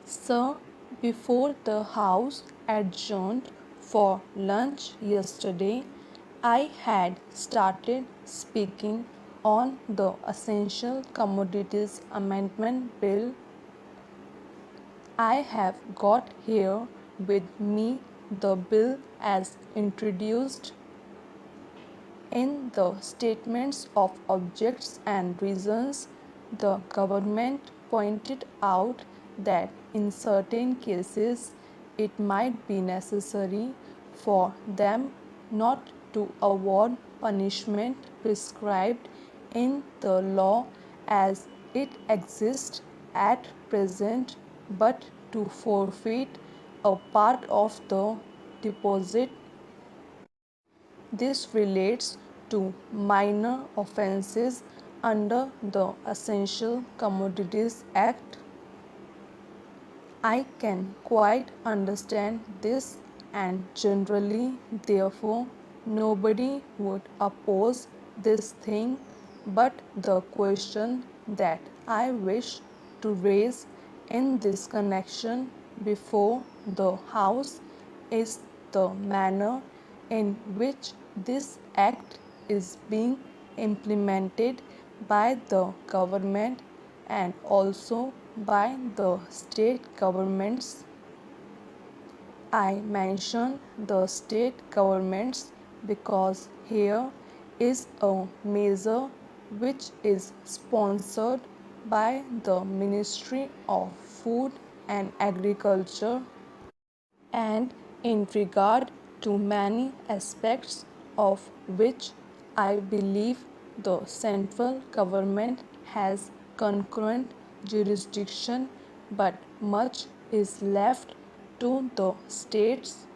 Sir, before the House adjourned for lunch yesterday, I had started speaking on the Essential Commodities Amendment Bill. I have got here with me the bill as introduced. In the statements of objects and reasons, the government pointed out that in certain cases it might be necessary for them not to award punishment prescribed in the law as it exists at present, but to forfeit a part of the deposit. This relates to minor offences under the Essential Commodities Act. I can quite understand this, and generally, therefore, nobody would oppose this thing, but the question that I wish to raise in this connection before the House is the manner in which this act is being implemented by the government and also by the state governments. I mention the state governments because here is a measure which is sponsored by the Ministry of Food and Agriculture, and in regard to many aspects of which I believe the central government has concurrent jurisdiction, but much is left to the states.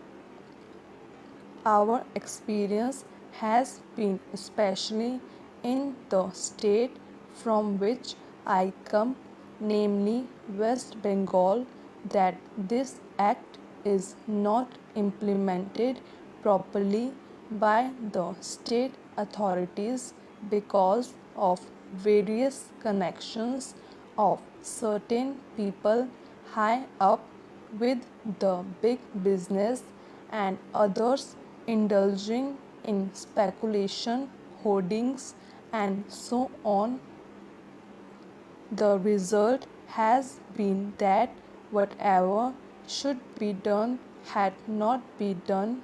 Our experience has been, especially in the state from which I come, namely West Bengal, that this act is not implemented properly by the state authorities because of various connections of certain people high up with the big business and others indulging in speculation, hoardings, and so on. The result has been that whatever should be done had not been done.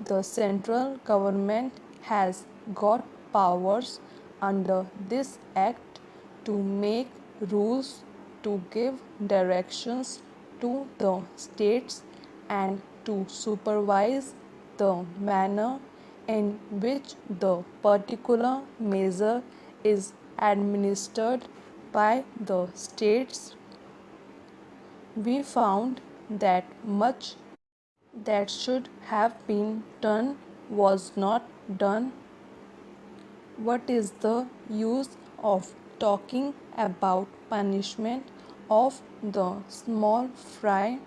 The central government has got powers under this act to make rules, to give directions to the states, and to supervise the manner in which the particular measure is administered by the states. We found that much that should have been done was not done. What is the use of talking about punishment of the small fry?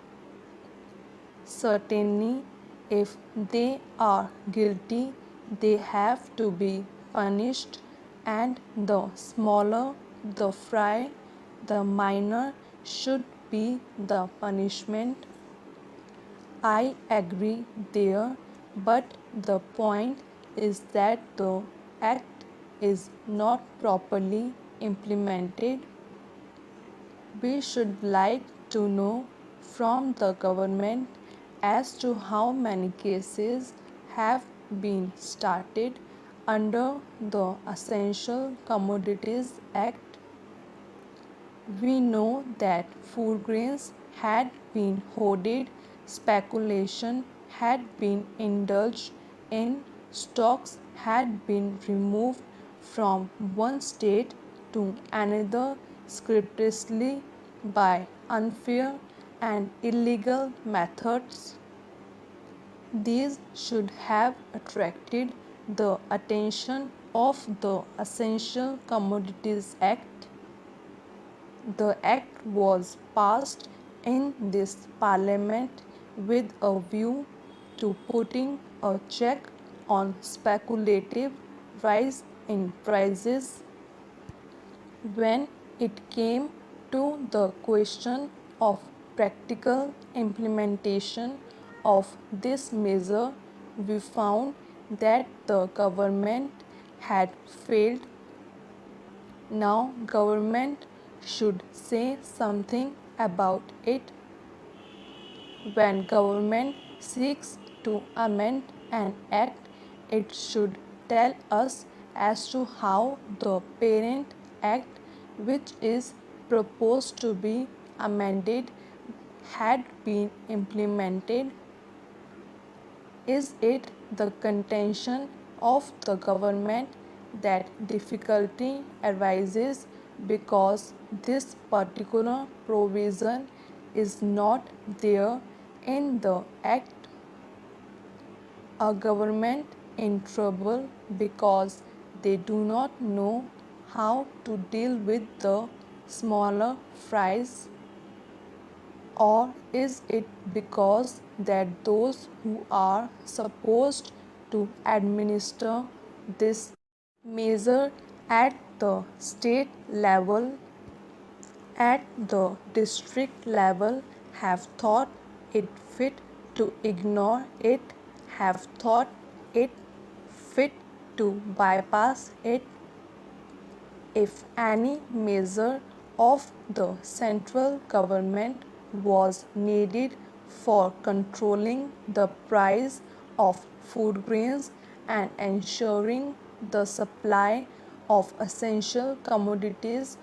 Certainly, if they are guilty, they have to be punished, and the smaller the fry, the minor should be the punishment. I agree there, but the point is that the act is not properly implemented. We should like to know from the government as to how many cases have been started under the Essential Commodities Act. We know that food grains had been hoarded, speculation had been indulged in, stocks had been removed from one state to another scriptiously by unfair and illegal methods. These should have attracted the attention of the Essential Commodities Act. The act was passed in this parliament with a view to putting a check on speculative rise in prices. When it came to the question of practical implementation of this measure, we found that the government had failed. Now government should say something about it. When government seeks to amend an act, it should tell us as to how the parent act, which is proposed to be amended, had been implemented. Is it the contention of the government that difficulty arises because this particular provision is not there in the Act? A government in trouble because they do not know how to deal with the smaller fries? Or is it because that those who are supposed to administer this measure at the state level, at the district level, have thought it fit to ignore it, have thought it fit to bypass it? If any measure of the central government was needed for controlling the price of food grains and ensuring the supply of essential commodities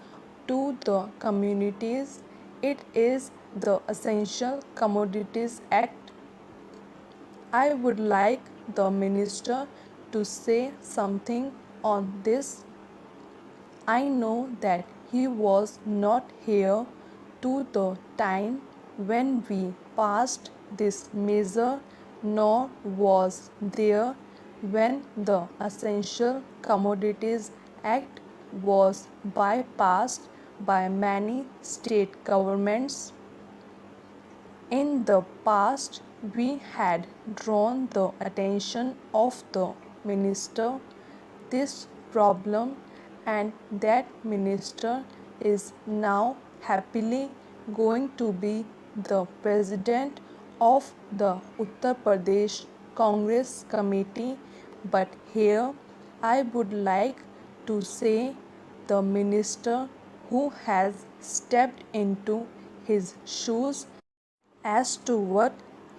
to the communities, it is the Essential Commodities Act. I would like the minister to say something on this. I know that he was not here to the time when we passed this measure, nor was there when the Essential Commodities Act was bypassed by many state governments. In the past, we had drawn the attention of the minister this problem, and that minister is now happily going to be the president of the Uttar Pradesh Congress Committee. But here I would like to say the minister who has stepped into his shoes as to what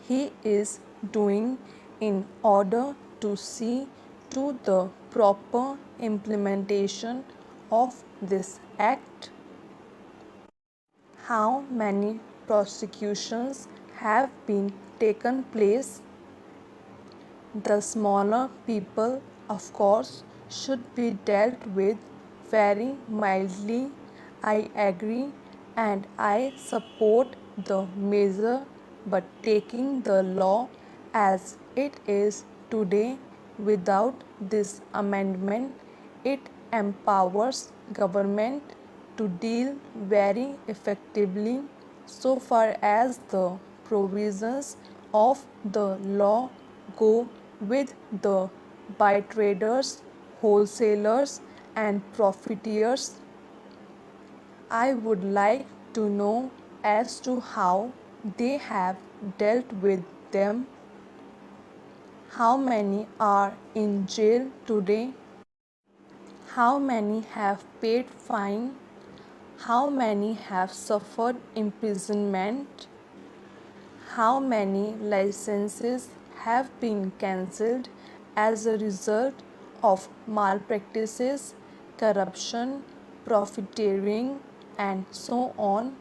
he is doing in order to see to the proper implementation of this act. How many prosecutions have been taken place? The smaller people, of course, should be dealt with very mildly. I agree and I support the measure, but taking the law as it is today without this amendment, it empowers government to deal very effectively so far as the provisions of the law go with the buy traders, wholesalers and profiteers. I would like to know as to how they have dealt with them. How many are in jail today? How many have paid fine? How many have suffered imprisonment? How many licenses have been cancelled as a result of malpractices, corruption, profiteering, and so on,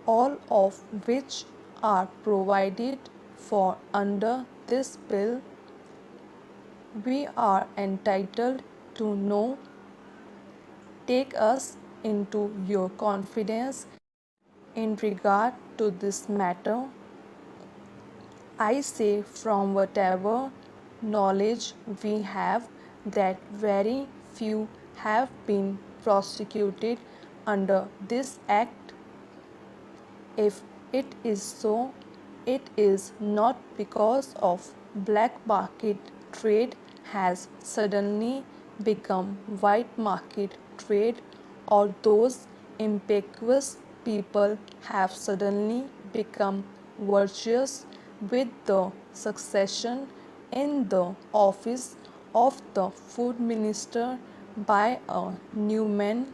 all of which are provided for under this bill? We are entitled to know. Take us into your confidence in regard to this matter. I say from whatever knowledge we have that very few have been prosecuted under this act. If it is so, it is not because of black market trade has suddenly become white market trade, or those impetuous people have suddenly become virtuous with the succession in the office of the food minister by a new man